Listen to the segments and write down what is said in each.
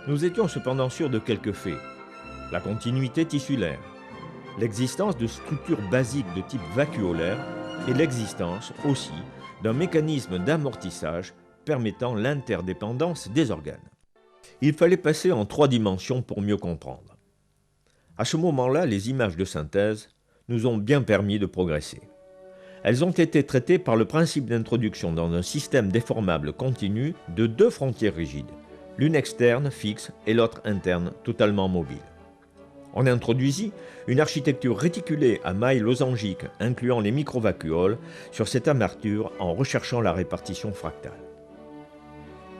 Nous étions cependant sûrs de quelques faits. La continuité tissulaire, l'existence de structures basiques de type vacuolaire et l'existence aussi d'un mécanisme d'amortissage permettant l'interdépendance des organes. Il fallait passer en 3 dimensions pour mieux comprendre. À ce moment-là, les images de synthèse nous ont bien permis de progresser. Elles ont été traitées par le principe d'introduction dans un système déformable continu de 2 frontières rigides, l'une externe, fixe, et l'autre interne, totalement mobile. On introduisit une architecture réticulée à mailles losangiques incluant les microvacuoles sur cette amerture en recherchant la répartition fractale.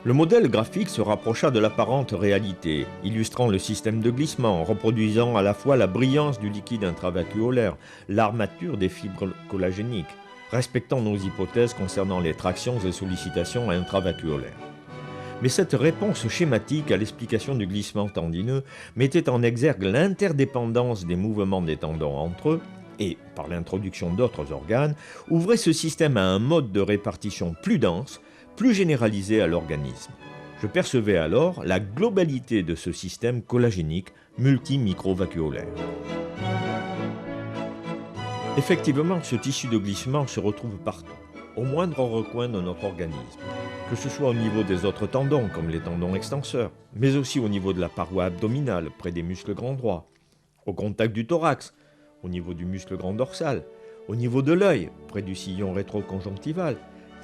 Le modèle graphique se rapprocha de l'apparente réalité, illustrant le système de glissement, reproduisant à la fois la brillance du liquide intravacuolaire, l'armature des fibres collagéniques, respectant nos hypothèses concernant les tractions et sollicitations intravacuolaires. Mais cette réponse schématique à l'explication du glissement tendineux mettait en exergue l'interdépendance des mouvements des tendons entre eux et, par l'introduction d'autres organes, ouvrait ce système à un mode de répartition plus dense, plus généralisé à l'organisme. Je percevais alors la globalité de ce système collagénique multimicrovacuolaire. Effectivement, ce tissu de glissement se retrouve partout, au moindre recoin de notre organisme, que ce soit au niveau des autres tendons, comme les tendons extenseurs, mais aussi au niveau de la paroi abdominale, près des muscles grands droits, au contact du thorax, au niveau du muscle grand dorsal, au niveau de l'œil, près du sillon rétroconjonctival,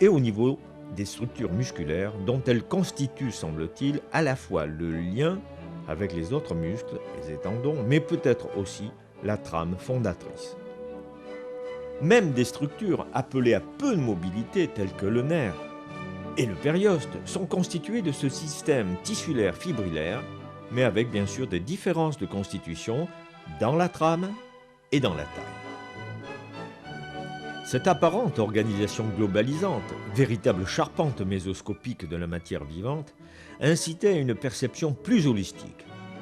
et au niveau des structures musculaires dont elles constituent, semble-t-il, à la fois le lien avec les autres muscles et les tendons, mais peut-être aussi la trame fondatrice. Même des structures appelées à peu de mobilité, telles que le nerf et le périoste, sont constituées de ce système tissulaire fibrillaire, mais avec bien sûr des différences de constitution dans la trame et dans la taille. Cette apparente organisation globalisante, véritable charpente mésoscopique de la matière vivante, incitait à une perception plus holistique.